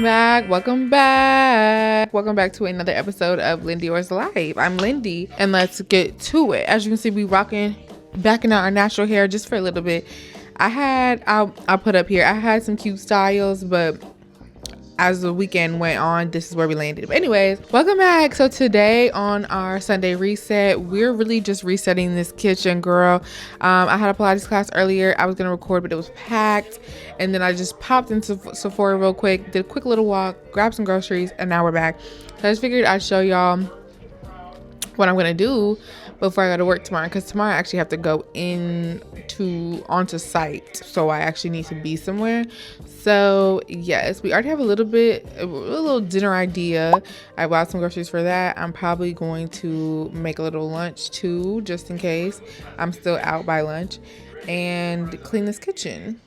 Welcome back to another episode of Lindiorslife. I'm Lindy, and let's get to it. As you can see, we rocking back in our natural hair just for a little bit. I'll put up here, I had some cute styles, but as the weekend went on, this is where we landed. But anyways, welcome back. So today on our Sunday reset, we're really just resetting this kitchen, girl. I had a Pilates class earlier. I was gonna record, but it was packed. And then I just popped into Sephora real quick, did a quick little walk, grabbed some groceries, and now we're back. So I just figured I'd show y'all what I'm gonna do before I go to work tomorrow, because tomorrow I actually have to go onto site, so I actually need to be somewhere. So yes, we already have a little dinner idea. I bought some groceries for that. I'm probably going to make a little lunch too, just in case I'm still out by lunch, and clean this kitchen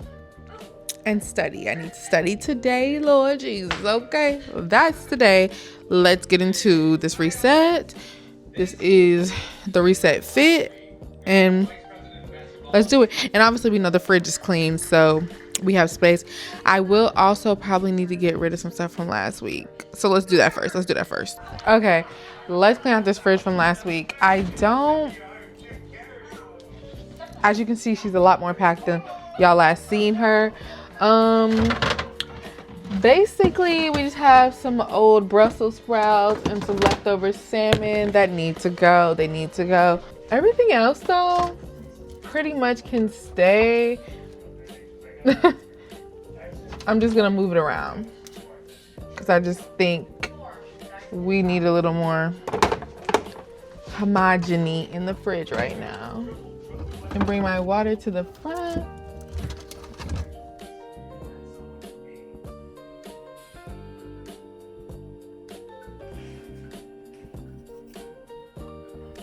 and study. I need to study today, Lord Jesus. Okay, that's today. Let's get into this reset. This is the reset fit, and let's do it. And obviously we know the fridge is clean, so we have space. I will also probably need to get rid of some stuff from last week, so let's do that first. Okay, let's clean out this fridge from last week. As you can see, she's a lot more packed than y'all last seen her. Basically, we just have some old Brussels sprouts and some leftover salmon that need to go. They need to go. Everything else, though, pretty much can stay. I'm just gonna move it around because I just think we need a little more homogeny in the fridge right now. And bring my water to the front.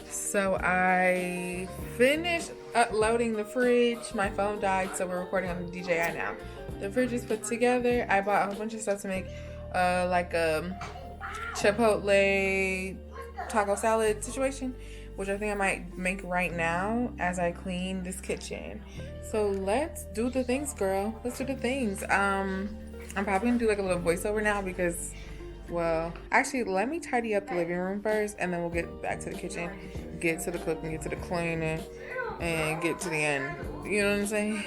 So I finished uploading the fridge. My phone died, so we're recording on the DJI now. The fridge is put together. I bought a whole bunch of stuff to make like a Chipotle taco salad situation, which I think I might make right now as I clean this kitchen. So let's do the things, girl. Let's do the things. I'm probably gonna do like a little voiceover now because, well, actually, let me tidy up the living room first, and then we'll get back to the kitchen, get to the cooking, get to the cleaning, and get to the end. You know what I'm saying?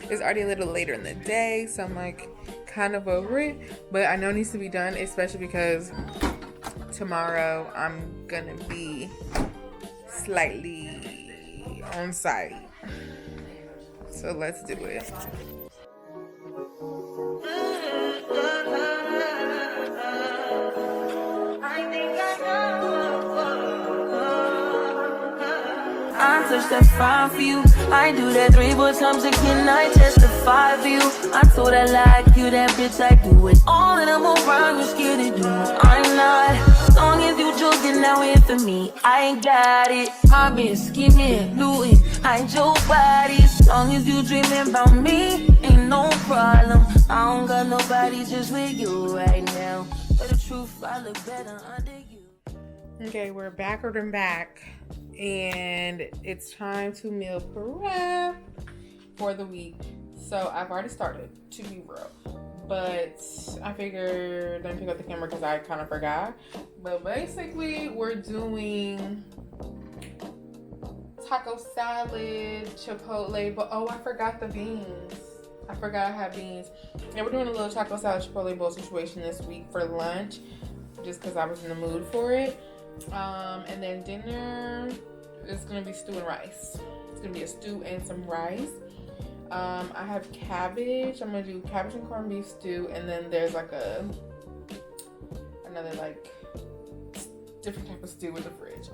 It's already a little later in the day, so I'm like kind of over it, but I know it needs to be done, especially because tomorrow I'm gonna be slightly on site. So let's do it. I touch that 5 for you. I do that 3 more times again. I testify for you. I told her like you, that bitch. I do it all, and I'm around. You're scared to do it. I'm not. As long as you joking now in for me, I ain't got it. I've been scheming, looting, hide your body. As long as you dreaming about me, ain't no problem. I don't got nobody just with you right now. For the truth, I look better under you. Okay, we're back. And it's time to meal prep for the week. So I've already started, to be real, but I figured let me pick up the camera because I kind of forgot. But basically, we're doing taco salad, Chipotle, but oh, I forgot the beans. I forgot I have beans. And we're doing a little taco salad, Chipotle bowl situation this week for lunch, just because I was in the mood for it. And then dinner is gonna be stew and rice. It's gonna be a stew and some rice. I have cabbage. I'm gonna do cabbage and corned beef stew, and then there's like another like different type of stew in the fridge.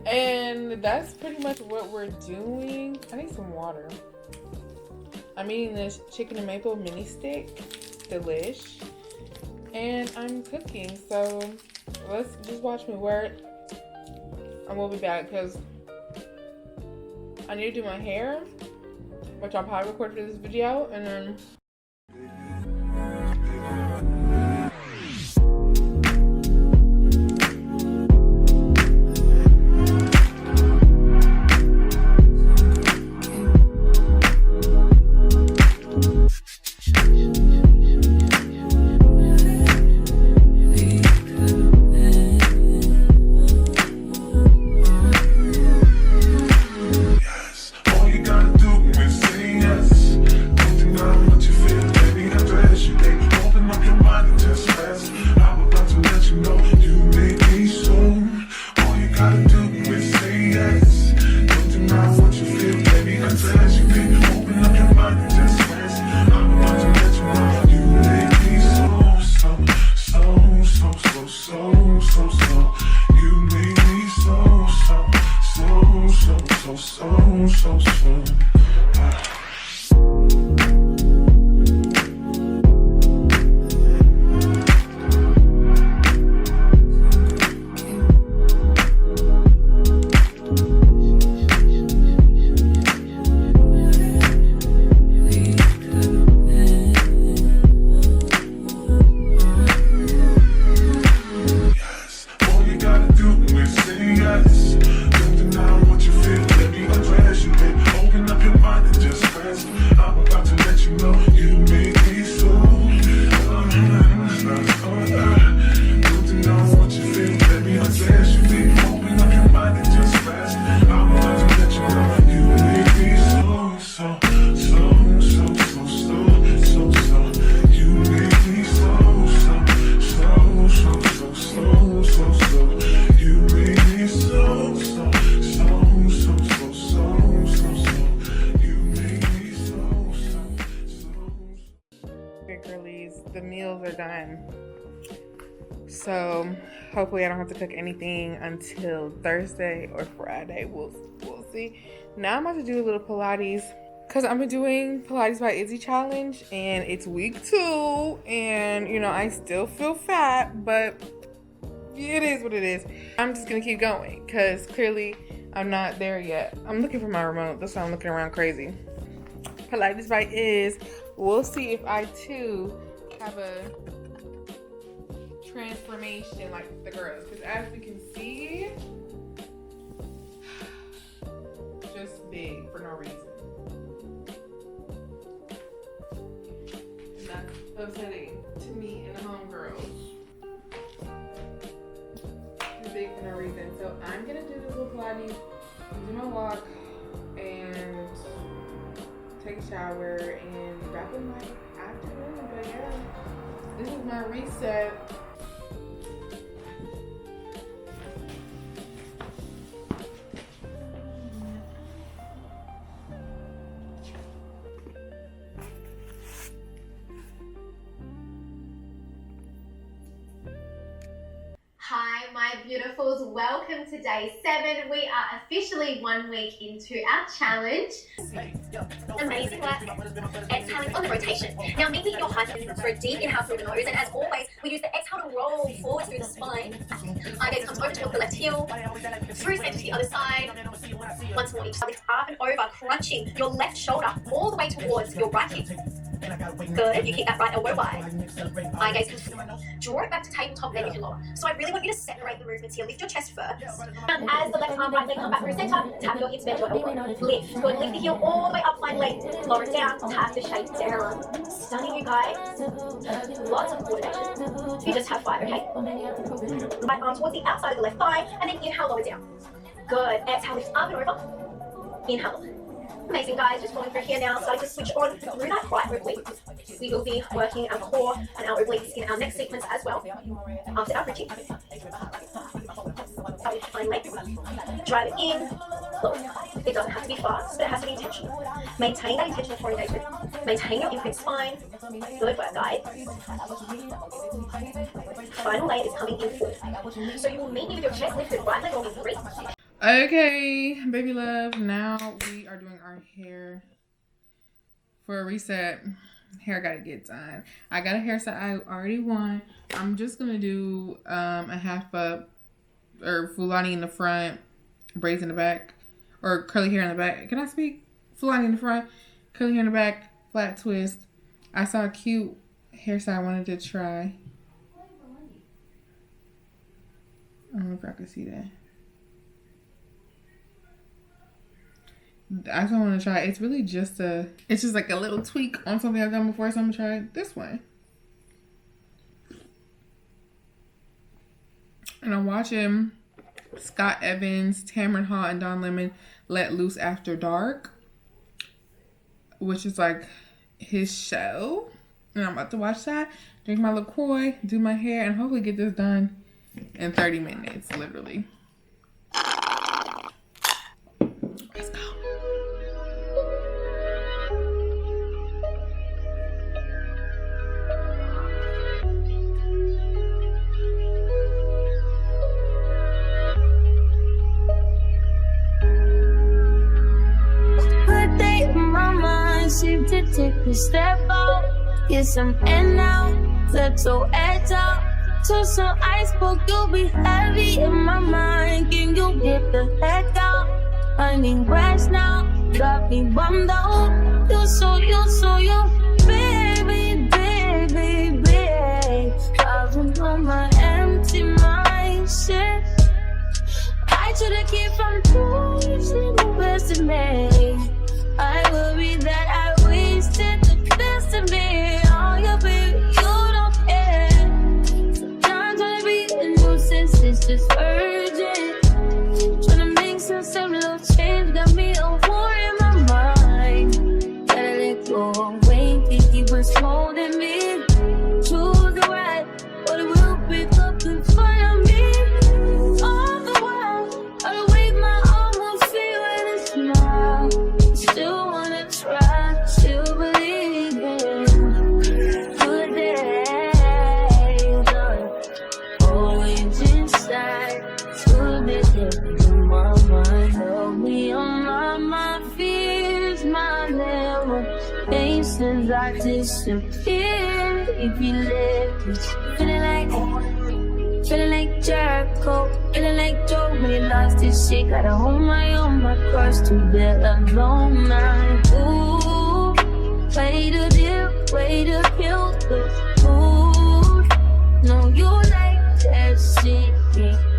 And that's pretty much what we're doing. I need some water. I'm eating this chicken and maple mini stick, delish, and I'm cooking. So let's just watch me work. And we'll be back because I need to do my hair, which I'll probably record for this video, and then So hopefully I don't have to cook anything until Thursday or Friday. We'll see. Now I'm about to do a little Pilates because I've been doing Pilates by Izzy challenge and it's week 2 and you know I still feel fat, but it is what it is. I'm just gonna keep going because clearly I'm not there yet. I'm looking for my remote. That's why I'm looking around crazy. Pilates by Iz. We'll see if I too have a transformation like the girls, because as we can see, just big for no reason. And that's upsetting to me and the homegirls. Too big for no reason. So I'm gonna do the little Pilates, do my walk, and take a shower and wrap up my afternoon. But yeah, this is my reset. Hi, my beautifuls. Welcome to day 7. We are officially 1 week into our challenge. Amazing work. Exhaling on the rotation. Now, maintain your high senses through deep inhale through the nose, and as always, we use the exhale to roll forward through the spine. Eye gaze comes over towards the left heel, through center to the other side. Once more, each lift up and over, crunching your left shoulder all the way towards your right hip. Good. You keep that right elbow wide. Eye gaze comes. Draw it back to tabletop, then you can lower. So I really want you to separate the movements here. Lift your chest first. And as the left arm, right leg come back through center, tap your hips, bend your elbow. Lift. Good. Lift the heel all the way up, find length. Lower it down, tap the shape down. Stunning, you guys. Lots of coordination. You just have 5, okay? Right arm towards the outside of the left thigh, and then inhale, lower down. Good. Exhale, lift up and over. Inhale. Amazing, guys. Just going through here now, starting to switch on through that right oblique. We will be working our core and our obliques in our next sequence as well, after our bridging. Find length. Drive it in. Look, it doesn't have to be fast, but it has to be intentional. Maintain that intentional core engagement. Maintain your infinite spine. Good work, guys. Final leg is coming in full. So you will meet me with your chest lifted, right leg rolling 3. Okay, baby love, now we are doing our hair for a reset. Hair gotta get done. I got a hairstyle I already want. I'm just gonna do a half up or Fulani in the front, braids in the back, or curly hair in the back. Can I speak? Fulani in the front, curly hair in the back, flat twist. I saw a cute hairstyle I wanted to try. I don't know if I can see that. I just want to try. It's really just it's just like a little tweak on something I've done before, so I'm gonna try it this way. And I'm watching Scott Evans, Tamron Hall, and Don Lemon Let Loose After Dark, which is like his show. And I'm about to watch that, drink my LaCroix, do my hair, and hopefully get this done in 30 minutes, literally. Let's go. To take a step out, get some air now, let your edge out. To some iceberg, you'll be heavy in my mind. Can you get the heck out? I need rest now, got me bummed out. You so, baby, baby, baby. Driving on my empty mind, shit. I should've kept from losing the best of me. I worry that I wasted the best of me. Oh, yeah, baby, you don't care. Sometimes I be a nuisance, it's just urgent. Tryna make sense of little change, got me a war in my mind. Gotta let go of weight, think he was holding me. Choose the right, but it will pick up in front of me. All the while, I wave my arm, will feel it and smile. never came since I disappeared. If you left me, feeling like Jericho, feeling like Joe when he lost his shit. Gotta hold my own, my cross to bear alone. Ooh, way to dip, way to kill the mood. No, you like that shit.